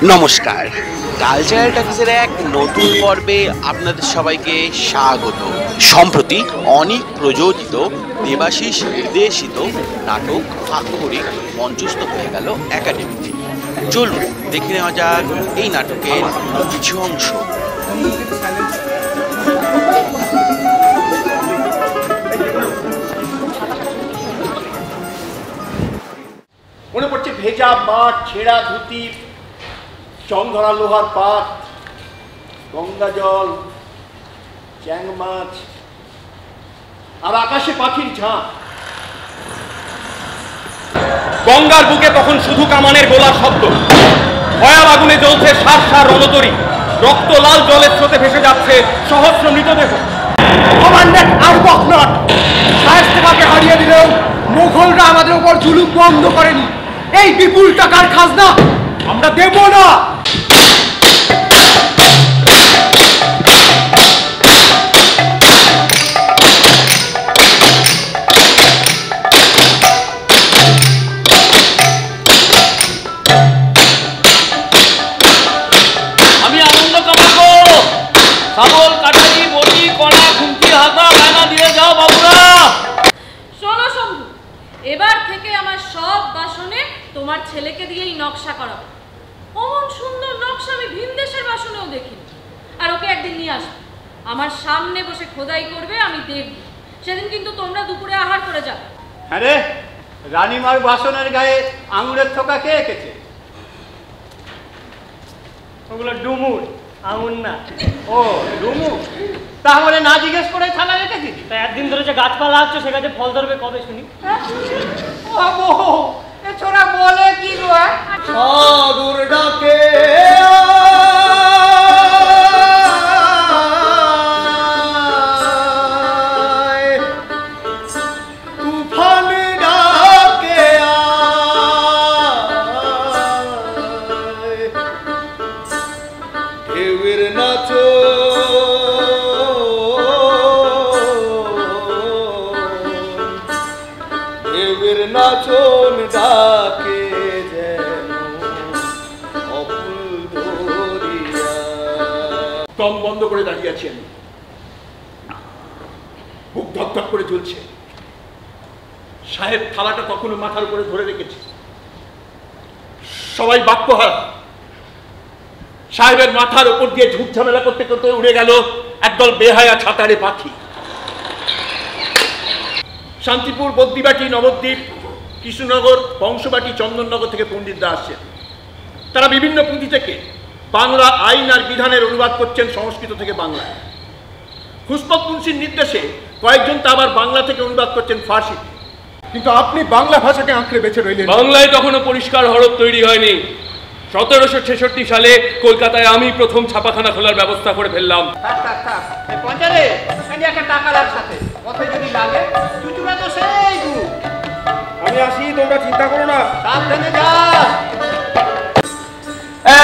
নমস্কার, কালচারাল টকিজের এক নতুন পর্বে আপনাদের সবাইকে স্বাগত। সম্প্রতি অনেক প্রযোজিত দেবাশিস নির্দেশিত নাটক আক্ষরিক মঞ্চস্থ হয়ে গেল একাডেমিতে। চলুন দেখে নেওয়া যাক এই নাটকের কিছু অংশ। মনে পড়ছে ভেজা মাঠ, ছেঁড়া ধুতি, জং ধরা লোহার পাত, গঙ্গা জল, চ্যাং মাছ আর আকাশে পাখির ঝাঁক। গঙ্গার বুকে তখন শুধু কামানের গোলার শব্দ। ভয়াল আগুনে জ্বলছে সার সার রণতরী, রক্ত লাল জলের স্রোতে ভেসে যাচ্ছে সহস্র মৃতদেহ। শায়েস্তাকে হারিয়ে দিলেও মুঘলরা আমাদের উপর জুলুম বন্ধ করেনি। এই বিপুল টাকার খাজনা আমরা দেব না। আমি আনন্দ কামাবো, ছাগল কাটারি বটি কণা খুন্তি হাতা বায়না দিয়ে যাও বাবুরা। শোনো শম্ভু, এবার থেকে আমার সব বাসনে তোমার ছেলেকে দিয়েই নকশা করাবো। অমন সুন্দর নকশা আমি ভিন দেশের বাসনেও দেখিনি। আর ওকে একদিন নিয়ে আসবে, আমার সামনে বসে খোদাই করবে, আমি দেখব। সেদিন কিন্তু তোমরা দুপুরে আহার করে যাবে। হ্যাঁ রে, রানীমার বাসনের গায়ে আঙুরের থোকা কে এঁকেছে? ওগুলো ডুমুর, আঙুর না। ও ডুমু, তাহলে না জিজ্ঞেস করে থানা রেখেছি? তা একদিন ধরে যে গাছপালা আছে সে গাছে ফল ধরবে কবে শুনি? এ ছোড়া বলে কি গো? সাগর ডাকে তুফান ডাকে ঢেউয়ের নাচো ঢেউয়ের নাচন ডাকে দম বন্ধ করে দাঁড়িয়ে আছি আমি, বুক ধকধক করে জ্বলছে। সাহেব থালাটা তখনও মাথার উপরে ধরে রেখেছে। সবাই বাক্যহারা। সাহেবের মাথার উপর দিয়ে ঝুট ঝামেলা করতে করতে উড়ে গেল একদল বেহায়া ছাতারে পাখি। শান্তিপুর, বদ্দিবাটি, নবদ্বীপ, কৃষ্ণনগর, বংশবাটি, চন্দননগর থেকে পণ্ডিতরা আসছেন। তারা বিভিন্ন পুঁথি থেকে বাংলা আইন আর বিধানের অনুবাদ করছেন সংস্কৃত থেকে বাংলায়। হুসমত মুন্সির নির্দেশে কয়েকজন তা আবার বাংলা থেকে অনুবাদ করছেন ফার্সিতে। কিন্তু আপনি বাংলা ভাষাকে আঁকড়ে বেঁচে রইলেন। বাংলায় তখনো পরিষ্কার হরফ তৈরি হয়নি। 1766 সালে কলকাতায় আমি প্রথম ছাপাখানা খোলার ব্যবস্থা করে ফেললাম। আমি আসি, তোমরা চিন্তা করো না। সাবধানে যা।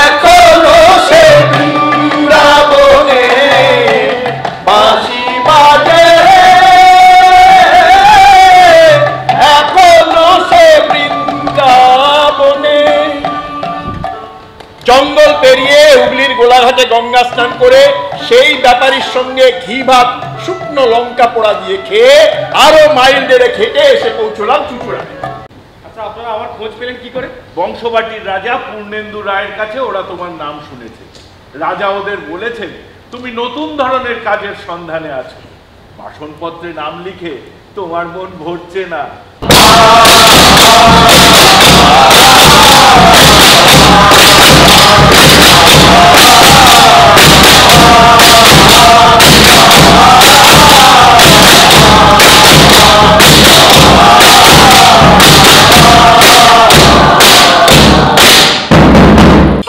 এখনো সে বৃন্দাবনে বাঁশি বাজে, এখনো সে বৃন্দাবনে। জঙ্গল পেরিয়ে হুগলির গোলাঘাটে গঙ্গা স্নান করে সেই ব্যাপারীর সঙ্গে ঘি ভাত, শুকনো লঙ্কা পোড়া দিয়ে খেয়ে আরো মাইল দেড়ে খেটে এসে পৌঁছলাম চুচুড়ায়। আচ্ছা, আপনারা আমার খোঁজ পেলেন কি করে? বংশবাটির রাজা পূর্ণেন্দু রায়ের কাছে ওরা তোমার নাম শুনেছে। রাজা ওদের বলেছেন তুমি নতুন ধরনের কাজের সন্ধানে আছো। বাসনপত্রে নাম লিখে তোমার মন ভরছে না।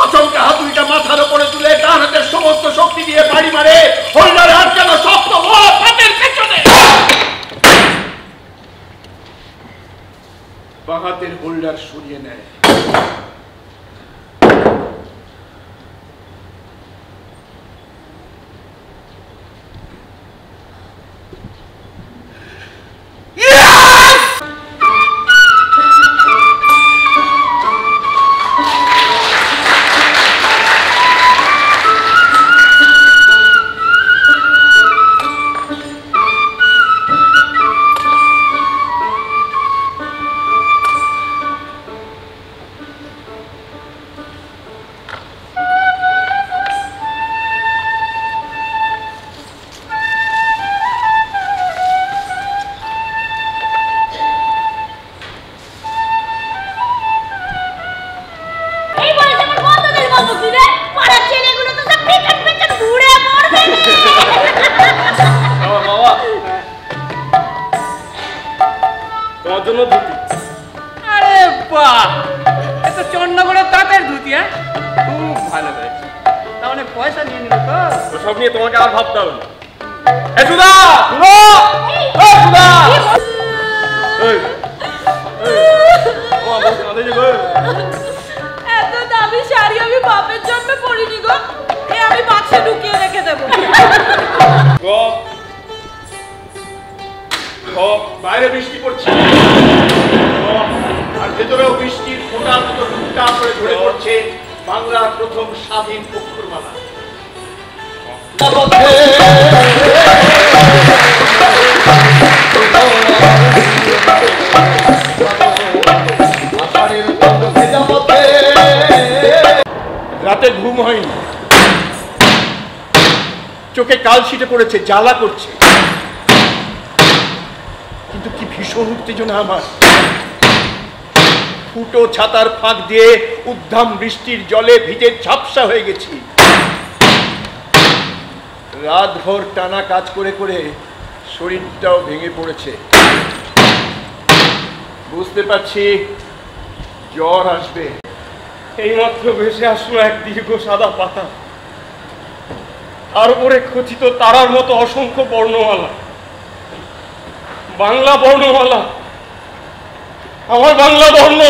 আচমকা হাতুড়িটা মাথার উপরে তুলে ডান হাতের সমস্ত শক্তি দিয়ে বাড়ি মারে হরিণার হাত গেল শক্ত হাতের পেছনে। বাঁ হাতের হোল্ডার সরিয়ে নেয়। আমার জন্য ধুতি। আরে বাহ, এ তো চন্নগড়ের তাঁতের ধুতি। হ্যাঁ, খুব ভালো হয়েছে। তা অনেক পয়সা নিয়ে নিল তো? ওসব নিয়ে তোমাকে আর ভাবতে হবে না। এত দামি শাড়ি আমি বাপের জন্য পরিনি গো, এ আমি বাক্সে ঢুকিয়ে রেখে দেবো। বাইরে বৃষ্টি পড়ছে আর ভেতরেও বৃষ্টির ফোঁটার মতো টুকটা করে ঝরে পড়ছে বাংলার প্রথম স্বাধীন অক্ষরমালা। রাতে ঘুম হয়নি, চোখে কালশিটে পড়েছে, জ্বালা করছে, কিন্তু কি ভীষণ উত্তেজনা আমার। ফুটো ছাতার ফাঁক দিয়ে উদ্দাম বৃষ্টির জলে ভিজে ঝাপসা হয়ে গেছি। রাতভর টানা কাজ করে করে শরীরটাও ভেঙে পড়েছে। বুঝতে পারছি জ্বর আসবে। এইমাত্র ভেসে আসলো এক দীর্ঘ সাদা পাতা, তার উপরে খচিত তারার মতো অসংখ্য বর্ণমালা, বাংলা বর্ণমালা। আমার বাংলা বর্ণ,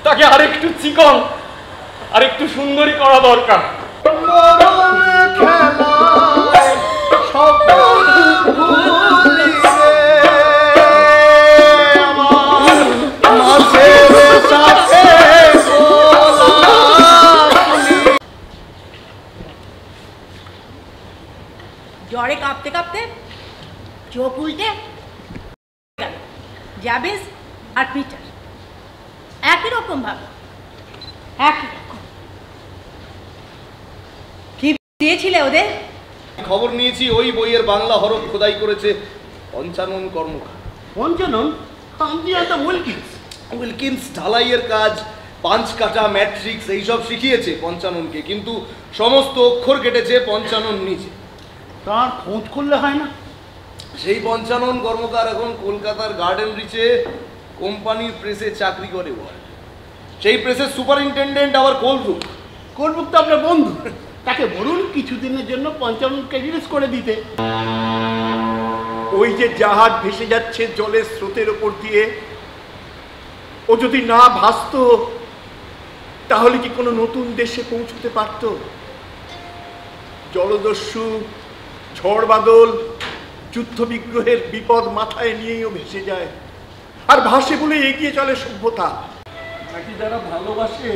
তাকে আরেকটু চিকন, আরেকটু সুন্দরী করা দরকার। জ্বরে কাঁপতে কাঁপতে চোখ উল্টে গেল জাবেজ আর পিটার, একই রকম ভাবে, একই রকম। কি দিয়েছিলে ওদের? খবর নিয়েছি ওই বইয়ের বাংলা হরফ খোদাই করেছে পঞ্চানন কর্মকার। পঞ্চানন? উইলকিন্স ঢালাইয়ের কাজ, পাঁচ কাটা, ম্যাট্রিক্স এইসব শিখিয়েছে পঞ্চাননকে, কিন্তু সমস্ত অক্ষর কেটেছে পঞ্চানন নিজে। তার খোঁজ করলে হয় না? সেই পঞ্চানন কর্মকার এখন কলকাতার গার্ডেন রিচে কোম্পানির প্রেসে চাকরি করে। সেই প্রেসের সুপারিনটেন্ডেন্ট আবার কোলব্রুক। কোলব্রুক তো আপনার বন্ধু, তাকে বলুন কিছুদিনের জন্য পঞ্চাননকে রিলিজ করে দিতে। ওই যে জাহাজ ভেসে যাচ্ছে জলের স্রোতের ওপর দিয়ে, ও যদি না ভাসতো তাহলে কি কোনো নতুন দেশে পৌঁছতে পারত? জলদস্যু, ঝড় বাদল, যুদ্ধ বিগ্রহের বিপদ মাথায় নিয়েও ভেসে যায়, আর ভাসে বলে এগিয়ে চলে সভ্যতা। নাকি যারা ভালোবাসে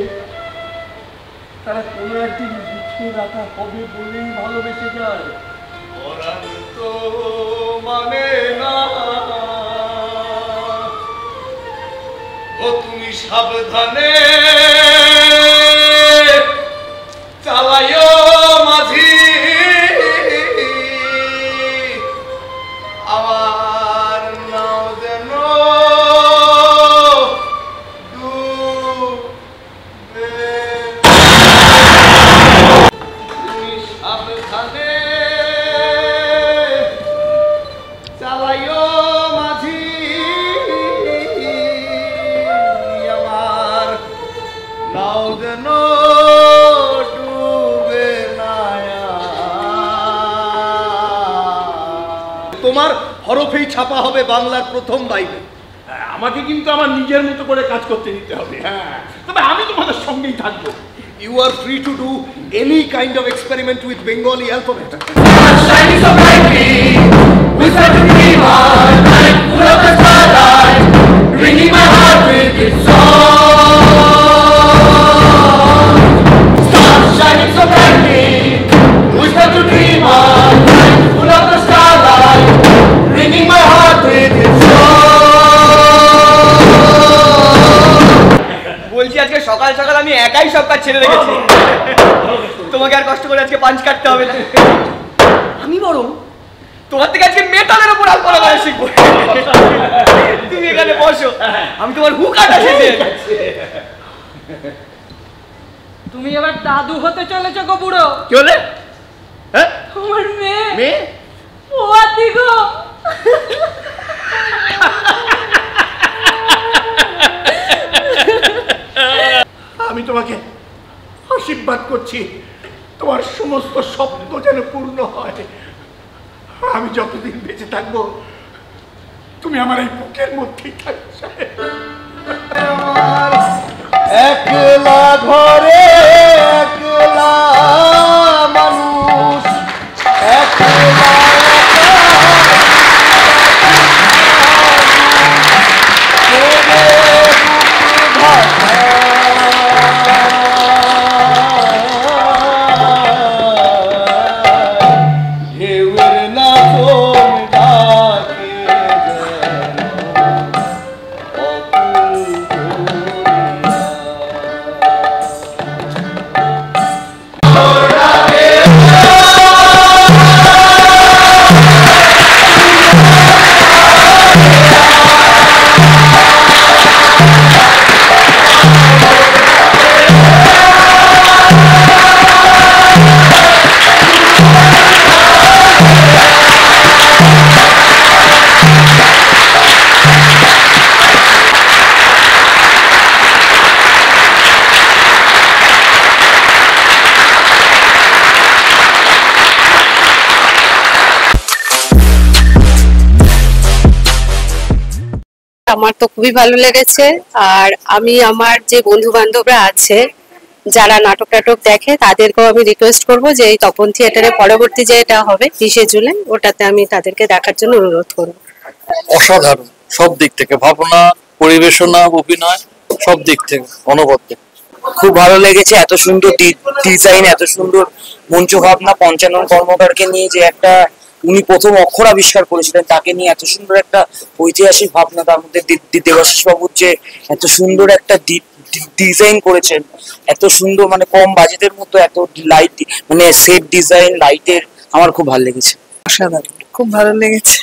তারা কোনো একদিন লিখে রাখা হবে বলেই ভালোবেসে যায়। মানে না ও তুমি সাবধানে চালাইও মাঝি, আমার নাও যেন ডুবে। তুমি সাবধানে চালাইও মাঝি, আমার নাও যেন ডুবে না। তোমার হরফেই ছাপা হবে বাংলার প্রথম বাইবেল। আমাকে কিন্তু আমার নিজের মতো করে কাজ করতে দিতে হবে। হ্যাঁ, তবে আমি তোমাদের সঙ্গেই থাকবো। You are free to do any kind of experiment with Bengali alphabet. বলছি আজকে সকাল সকাল আমি একাই সব কাজ ছেড়ে রেখেছি, তোমাকে আর কষ্ট করে আজকে পাঞ্চ কাটতে হবে না। আমি বরং তোমার থেকে আজকে মেটালের উপর আলপনা করা শিখবো। তুমি এখানে বসো, আমি তোমার হুক কাটা শিখে। তুমি এবার দাদু হতে চলেছো গো বুড়ো। কি বলে? হ্যাঁ, আমার মেয়ে মেয়ে ও আতি গো। তোমাকে আশীর্বাদ করছি, তোমার সমস্ত স্বপ্ন যেন পূর্ণ হয়। আমি যতদিন বেঁচে থাকবো তুমি আমার এই বুকের মধ্যেই থাকবে। একলা ঘরে একলা মানুষ, একলা আমার তো খুবই ভালো লেগেছে। আর আমি আমার যে বন্ধু বান্ধবরা আছে যারা নাটক টাটক দেখে তাদেরকেও আমি রিকোয়েস্ট করব যে এই তপন থিয়েটারে পরবর্তী যে এটা হবে 30 জুলাই ওটাতে আমি তাদেরকে দেখার জন্য অনুরোধ করব। অসাধারণ সব দিক থেকে, ভাবনা, পরিবেশনা, অভিনয় সব দিক থেকে অনবদ্য। খুব ভালো লেগেছে, এত সুন্দর ডিজাইন, এত সুন্দর মঞ্চ ভাবনা। পঞ্চানন কর্মকারকে নিয়ে যে একটা উনি প্রথম অক্ষর আবিষ্কার করেছিলেন তাকে নিয়ে এত সুন্দর একটা ঐতিহাসিক ভাবনা, তার মধ্যে দেবাশিস বাবুর যে এত সুন্দর একটা ডিজাইন করেছেন, এত সুন্দর মানে কম বাজেটের মতো এত লাইট মানে সেট ডিজাইন লাইটের, আমার খুব ভালো লেগেছে। অসাধারণ, খুব ভালো লেগেছে।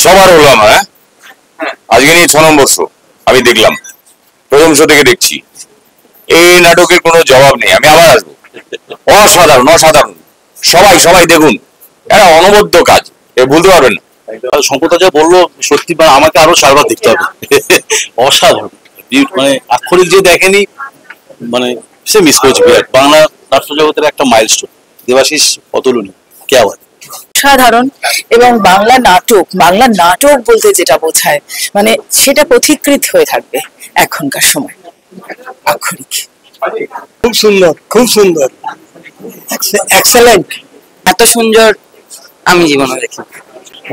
সবার হলো আমার, আজকে নিয়ে 6 নম্বর শো আমি দেখলাম, প্রথম শো থেকে দেখছি। এই নাটকের কোনো জবাব নেই, আমি আবার আসবো। অসাধারণ অসাধারণ, সবাই সবাই দেখুন, এটা অনবদ্য কাজ, এ বলতে পারবেন না। সম্পদা যা বললো সত্যি, মানে আমাকে আরো 4 বার দেখতে হবে। অসাধারণ, মানে আক্ষরিক যে দেখেনি মানে সে মিস করেছে। বিরাট বাংলা নাট্য জগতের একটা মাইলস্টোন, দেবাশিস অতুলনীয়, কে আবার সাধারণ। এবং বাংলা নাটক বলতে যেটা বোঝায় মানে সেটা পথিকৃত হয়ে থাকবে এখনকার সময়। আক্ষরিক খুব সুন্দর, খুব সুন্দর, এক্সেলেন্ট, এত সুন্দর আমি জীবনে দেখি।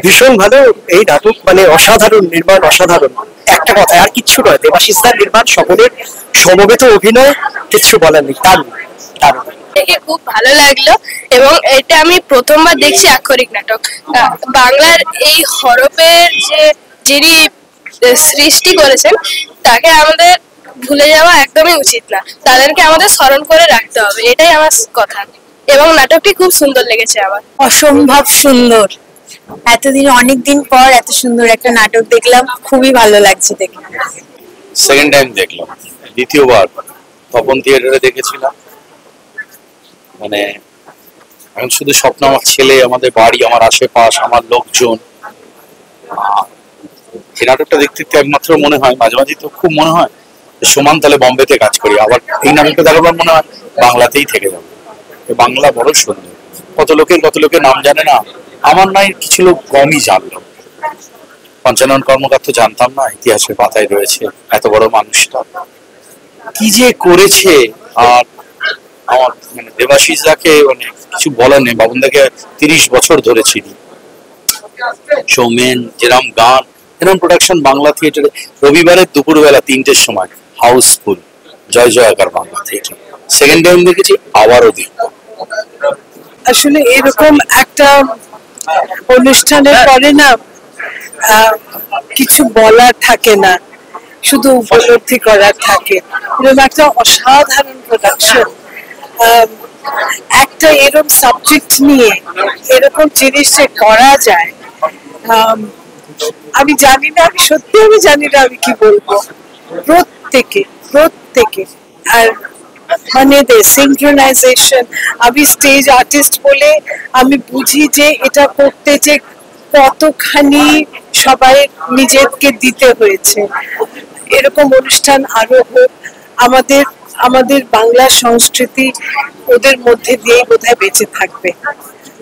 ভীষণ ভালো এই নাটক, মানে অসাধারণ নির্মাণ, অসাধারণ একটা কথা, আর কিচ্ছু নয়। দেবাশিস দার নির্মাণ, সকলের সমবেত অভিনয়, কিচ্ছু বলার নেই। দারুণ দেখে খুব ভালো লাগলো। এবং এটা আমি প্রথমবার দেখছি আক্ষরিক নাটক। বাংলার এই হরফের যিনি সৃষ্টি করেছেন তাকে আমাদের ভুলে যাওয়া একদমই উচিত না, তাদেরকে আমাদের স্মরণ করে রাখতে হবে, এটাই আমার কথা। এবং নাটকটি খুব সুন্দর লেগেছে আমার, অসম্ভব সুন্দর। এতদিন অনেকদিন পর এত সুন্দর একটা নাটক দেখলাম, খুবই ভালো লাগছে দেখে। সেকেন্ড টাইম দেখলাম, দ্বিতীয়বার তপন থিয়েটারে দেখেছিলাম। মানে এখন শুধু স্বপ্ন আমার ছেলে, আমাদের বাড়ি, আমার আশেপাশ, আমার লোকজন। এই নাটকটা দেখতে একমাত্র মনে হয়, মাঝে মাঝে তো খুব মনে হয় সমান তালে বম্বেতে কাজ করি, আবার এই নাটকটা দেখাবার মনে হয় বাংলাতেই থেকে যাবে। বাংলা বড় সুন্দর, কত লোকের নাম জানে না, আমার নাই কিছু লোক কমই জানলো। পঞ্চানন কর্মকার তো জানতাম না, ইতিহাসের পাতায় রয়েছে এত বড় মানুষটা কি যে করেছে। আর আমার মানে দেবাশিস দাকে মানে কিছু বলার নেই, বাবুনদাকে 30 বছর ধরে চিনি। সৌমেন যেরকম গান, এরকম প্রোডাকশন বাংলা থিয়েটারে। রবিবারের দুপুরবেলা 3টের সময় হাউসফুল, জয় জয়কার বাংলা থিয়েটার। সেকেন্ড টাইম দেখেছি, আবারও দেখব। আসলে এরকম একটা অনুষ্ঠানের পরে না কিছু বলার থাকে না, শুধু উপলব্ধি করার থাকে। এরকম একটা অসাধারণ প্রোডাকশন, একটা এরকম সাবজেক্ট নিয়ে এরকম জিনিস যে করা যায়, আমি জানি না, আমি জানি না আমি কি বলবো। প্রত্যেকে আর মানে সিনক্রোনাইজেশন। আমি স্টেজ আর্টিস্ট বলে আমি বুঝি যে এটা করতে যে কতখানি সবাই নিজেকে দিতে হয়েছে। এরকম অনুষ্ঠান আরো হোক, আমাদের আমাদের বাংলা সংস্কৃতি ওদের মধ্যে দিয়েই বোধহয় বেঁচে থাকবে,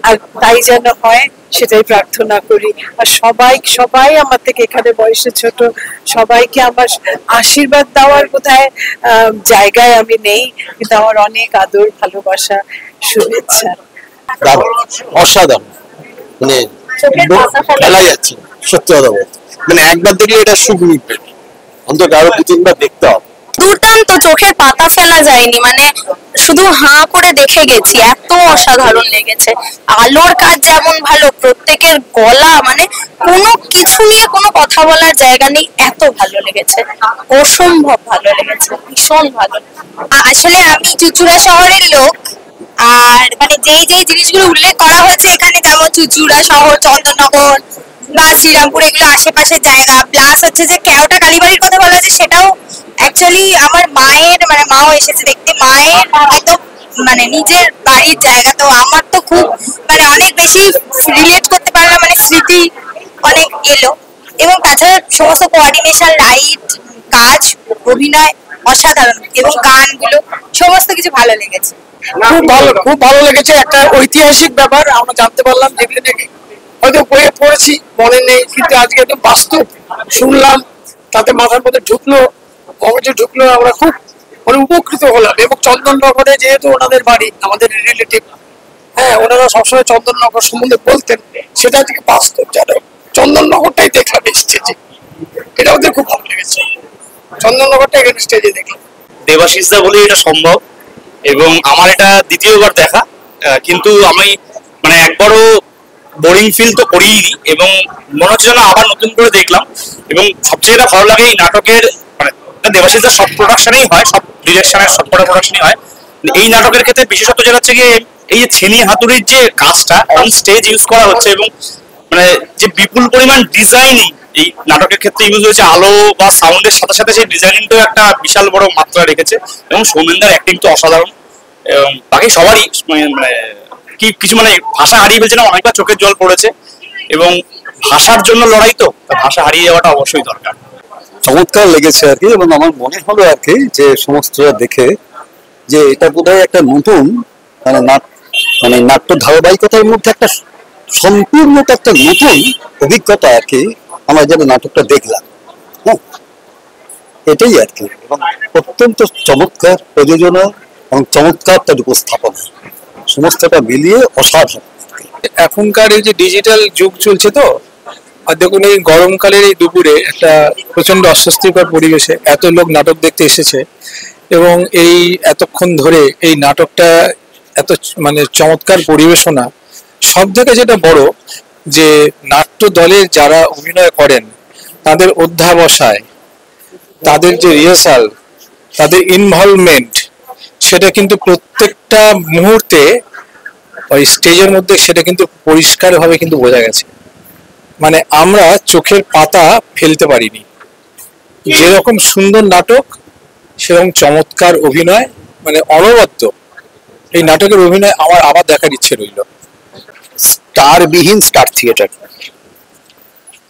আর তাই যেন হয় সেটাই প্রার্থনা করি। আর সবাই সবাই আমার থেকে এখানে বয়সে ছোট, সবাইকে আমার আশীর্বাদ দেওয়ার বোধহয় জায়গায় আমি নেই, কিন্তু আমার অনেক আদর, ভালোবাসা, শুভেচ্ছা। অসাধারণ, মানে খেলা যাচ্ছে সত্যি কথা বলতে, মানে একবার দেখলে এটা সুখ মিটবে, অন্তত আরো 2-3বার দেখতে হবে। দুর্দান্ত, চোখের পাতা ফেলা যায়নি, মানে শুধু হাঁ করে দেখে গেছি, এত অসাধারণ লেগেছে। আলোর কাজ যেমন ভালো, প্রত্যেকের গলা, মানে কোনো কিছু নিয়ে কোনো কথা বলার জায়গা নেই, এত ভালো লেগেছে, অসম্ভব ভালো লেগেছে, ভীষণ ভালো। আসলে আমি চুচুড়া শহরের লোক, আর মানে যেই যেই জিনিসগুলো উল্লেখ করা হয়েছে এখানে, যেমন চুচুড়া শহর, চন্দননগর বা শ্রীরামপুর, এগুলো আশেপাশের জায়গা, প্লাস হচ্ছে যে কেওটা কালীবাড়ির কথা বলা হয়েছে, সেটাও অ্যাকচুয়ালি আমার মায়ের, মানে মাও এসেছে দেখতে, মায়ের মতো মানে নিজের বাড়ির জায়গা, তো আমার তো খুব মানে অনেক বেশি রিলেট করতে পারলাম, মানে স্মৃতি অনেক এলো। এবং তাছাড়া সমস্ত কোঅর্ডিনেশন, লাইট, কাজ, অভিনয় অসাধারণ, এবং গানগুলো সমস্ত কিছু ভালো লেগেছে। খুব ভালো লেগেছে। একটা ঐতিহাসিক ব্যাপার আমরা জানতে পারলাম, যেগুলো নাকি হয়তো বইয়ে পড়েছি মনে নেই, কিন্তু আজকে একদম বাস্তব শুনলাম, তাতে মাথার মধ্যে ঢুকলো, মগজে ঢুকলো, আমরা খুব মানে উপকৃত হলাম। এবং চন্দননগরে যেহেতু ওনাদের বাড়ি, আমাদের রিলেটিভ, হ্যাঁ, ওনারা সবসময় চন্দননগর সম্বন্ধে বলতেন, সেটা থেকে বাস্তব জানো চন্দননগরটাই দেখলাম স্টেজে, এটা ওদের খুব ভালো লেগেছে। চন্দননগরটা এখানে স্টেজে দেখলাম। দেবাশিসদা বলে এটা সম্ভব, এবং আমার এটা দ্বিতীয়বার দেখা, কিন্তু আমি মানে একবারও বোরিং ফিল তো করিনি, এবং মনে হচ্ছে যেন আবার নতুন করে দেখলাম। এবং সবচেয়ে যেটা ভালো লাগে এই নাটকের, মানে দেবাশিসদা সব প্রোডাকশনেই হয়, সব ডিরেকশনের সব প্রোডাকশনই হয়, এই নাটকের ক্ষেত্রে বিশেষত যেটা হচ্ছে গিয়ে এই যে ছেনি হাতুড়ির যে কাজটা অন স্টেজ ইউজ করা হচ্ছে, এবং মানে যে বিপুল পরিমাণ ডিজাইনিং এই নাটকের ক্ষেত্রে ইউজ হয়েছে, আলো বা সাউন্ডের সাথে সাথে সেই ডিজাইনিংটাও একটা বিশাল বড় মাত্রা রেখেছে। এবং সৌমেনদার অ্যাক্টিং তো অসাধারণ, এবং বাকি সবারই মানে কি কিছু মানে ভাষা হারিয়ে ফেলছে না, অনেকবার চোখের জল পড়েছে। এবং ভাষার জন্য লড়াই, তো ভাষা হারিয়ে যাওয়াটা অবশ্যই দরকার। চমৎকার লেগেছে আর কি, এবং আমার মনে হলো আর কি যে সমস্তটা দেখে যে এটা বোধহয় একটা নতুন মানে নাট্য ধারাবাহিকতার মধ্যে একটা সম্পূর্ণ একটা নতুন অভিজ্ঞতা আর কি, আমরা যেন নাটকটা দেখলাম। হ্যাঁ, এটাই আর কি, এবং অত্যন্ত চমৎকার প্রযোজনা এবং চমৎকার তার উপস্থাপনা, সমস্তটা মিলিয়ে অসাধারণ। এখনকার এই যে ডিজিটাল যুগ চলছে, তো আর দেখুন এই গরমকালের এই দুপুরে একটা প্রচন্ড অস্বস্তিকর পরিবেশে এত লোক নাটক দেখতে এসেছে, এবং এই এতক্ষণ ধরে এই নাটকটা এত মানে চমৎকার পরিবেশনা। সব থেকে যেটা বড় যে নাট্য দলের যারা অভিনয় করেন তাদের অধ্যাবসায়, তাদের যে রিহার্সাল, তাদের ইনভলভমেন্ট, সেটা কিন্তু প্রত্যেকটা মুহূর্তে ওই স্টেজের মধ্যে সেটা কিন্তু পরিষ্কারভাবে কিন্তু বোঝা গেছে। মানে আমরা চোখের পাতা ফেলতে পারিনি, যেরকম সুন্দর নাটক সেরকম চমৎকার অভিনয়, মানে অনবদ্য। এই নাটকের অভিনয় আমার আবার দেখার ইচ্ছে রইল। স্টারবিহীন স্টার থিয়েটার,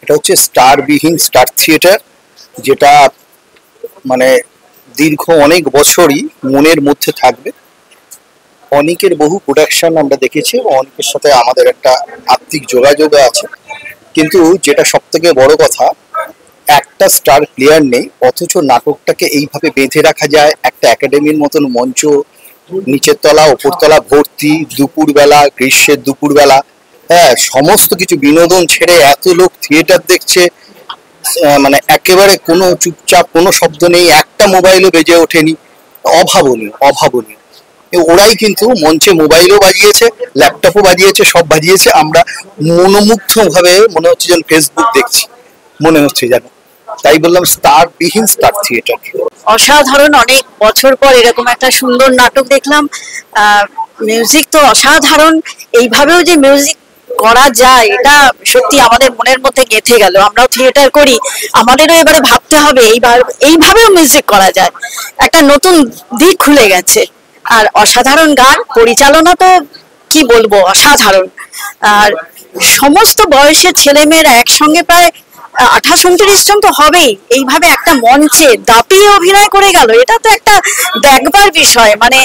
এটা হচ্ছে স্টারবিহীন স্টার থিয়েটার, যেটা মানে দীর্ঘ অনেক বছরই মনের মধ্যে থাকবে। অনেকের বহু প্রোডাকশন আমরা দেখেছি, অনেকের সাথে আমাদের একটা আত্মিক যোগাযোগ আছে, কিন্তু যেটা সব থেকে বড় কথা, একটা স্টার প্লেয়ার নেই, অথচ নাটকটাকে এইভাবে বেঁধে রাখা যায়। একটা একাডেমির মতন মঞ্চ, নিচের তলা উপরতলা ভর্তি, দুপুরবেলা, গ্রীষ্মের দুপুরবেলা, হ্যাঁ, সমস্ত কিছু বিনোদন ছেড়ে এত লোক থিয়েটার দেখছে, মানে একেবারে কোনো চুপচাপ, কোনো শব্দ নেই, একটা মোবাইলও বেজে ওঠেনি, অভাবনীয় অভাবনীয়। ওরাই কিন্তু মঞ্চে মোবাইলও বাজিয়েছে, ল্যাপটপও বাজিয়েছে, সব বাজিয়েছে। আমরা মনোমুগ্ধ ভাবে মনে হচ্ছে যেন ফেসবুক দেখছি, মনে হচ্ছে যেন। তাই বললাম স্টারবিহীন স্টার থিয়েটার। অসাধারণ, অনেক বছর পর এরকম একটা সুন্দর নাটক দেখলাম। মিউজিক তো অসাধারণ, এইভাবেও যে মিউজিক করা যায় এটা সত্যি আমাদের মনের মধ্যে গেঁথে গেল। আমরাও থিয়েটার করি, আমাদেরও এবারে ভাবতে হবে এইভাবেও মিউজিক করা যায়, একটা নতুন দিক খুলে গেছে। আর অসাধারণ গান, পরিচালনা তো কি বলবো, অসাধারণ। আর সমস্ত বয়সের ছেলেমেয়েরা একসঙ্গে প্রায় 28-29 জন তো হবেই, এইভাবে একটা মঞ্চে দাপিয়ে অভিনয় করে গেল, এটা তো একটা দেখবার বিষয়। মানে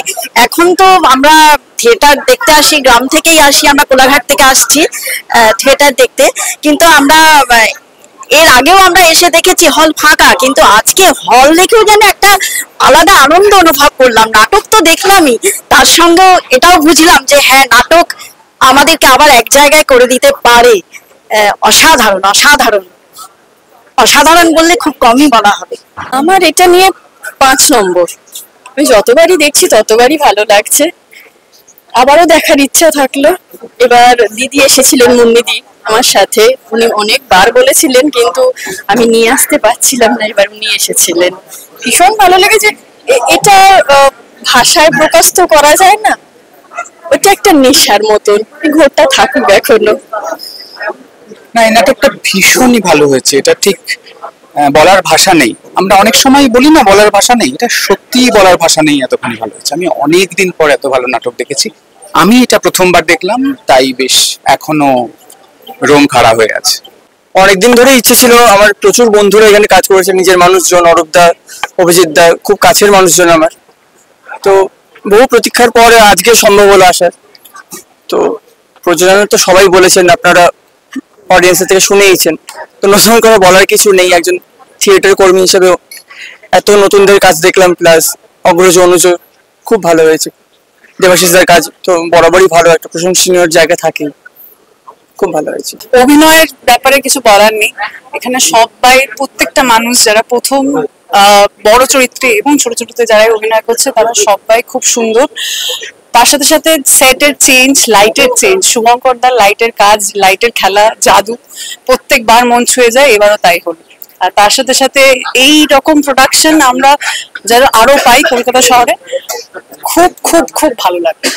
এখন তো আমরা থিয়েটার দেখতে আসি, গ্রাম থেকেই আসি, আমরা কোলাঘাট থেকে আসছি থিয়েটার দেখতে, কিন্তু আমরা এর আগেও আমরা এসে দেখেছি হল ফাঁকা, কিন্তু আজকে হল দেখেও যেন একটা আলাদা আনন্দ অনুভব করলাম। নাটক তো দেখলামই, তার সঙ্গে এটাও বুঝলাম যে হ্যাঁ, নাটক আমাদেরকে আবার এক জায়গায় করে দিতে পারে। অসাধারণ অসাধারণ অসাধারণ বললে খুব কমই বলা হবে। আমার এটা নিয়ে 5 নম্বর। আমি যতবারই দেখছি ততবারই ভালো লাগছে, আবারও দেখার ইচ্ছা থাকলো। এবার দিদি এসেছিলেন, মুন্নিদি আমার সাথে, উনি অনেকবার বলেছিলেন কিন্তু আমি নিয়ে আসতে পারছিলাম না, এবার উনি এসেছিলেন। ভীষণ ভালো লেগেছে। এটা ভাষায় প্রকাশ তো করা যায় না, ওটা একটা নেশার মতন, ঘোরটা থাকুক এখনো। না, এই নাটকটা ভীষণই ভালো হয়েছে, এটা ঠিক বলার ভাষা নেই। আমরা অনেক সময় বলি না বলার ভাষা নেই, এটা সত্যিই বলার ভাষা নেই, এতখানি ভালো হয়েছে। আমি অনেক দিন পর এত ভালো নাটক দেখেছি। আমি এটা প্রথমবার দেখলাম, তাই বেশ এখনো রোম খাড়া হয়ে আছে। অনেকদিন ধরে ইচ্ছে ছিল আমার, প্রচুর বন্ধুরা এখানে কাজ করেছে, নিজের মানুষজন, অরূপদা, অভিজিৎদা, খুব কাছের মানুষজন আমার। তো বহু প্রতীক্ষার পরে আজকে সম্ভব হলো আসার। তো প্রযোজনা তো সবাই বলেছেন, আপনারা অডিয়েন্সের থেকে শুনেইছেন, তো নতুন করে বলার কিছু নেই। একজন থিয়েটার কর্মী হিসেবেও এত নতুনদের কাজ দেখলাম, প্লাস অগ্রজ অনুজ খুব ভালো হয়েছে। দেবাশিসদার কাজ তো বরাবরই ভালো, একটা প্রশংসনীয় জায়গা থাকে, খুব ভালো হয়েছে। অভিনয়ের ব্যাপারে কিছু বলার নেই, এখানে সবাই, প্রত্যেকটা মানুষ যারা প্রথম বড় চরিত্রে এবং ছোট ছোটতে যারা অভিনয় করছে তারা সবাই খুব সুন্দর। তার সাথে সাথে সেটের চেঞ্জ, লাইটের চেঞ্জ, শুভঙ্করদার লাইটের কাজ, লাইটের খেলা, জাদু প্রত্যেকবার মন ছুঁয়ে যায়, এবারও তাই হলো। আর তার সাথে সাথে এই রকম প্রোডাকশন আমরা যারা আরো পাই কলকাতা শহরে, খুব খুব খুব ভালো লাগে।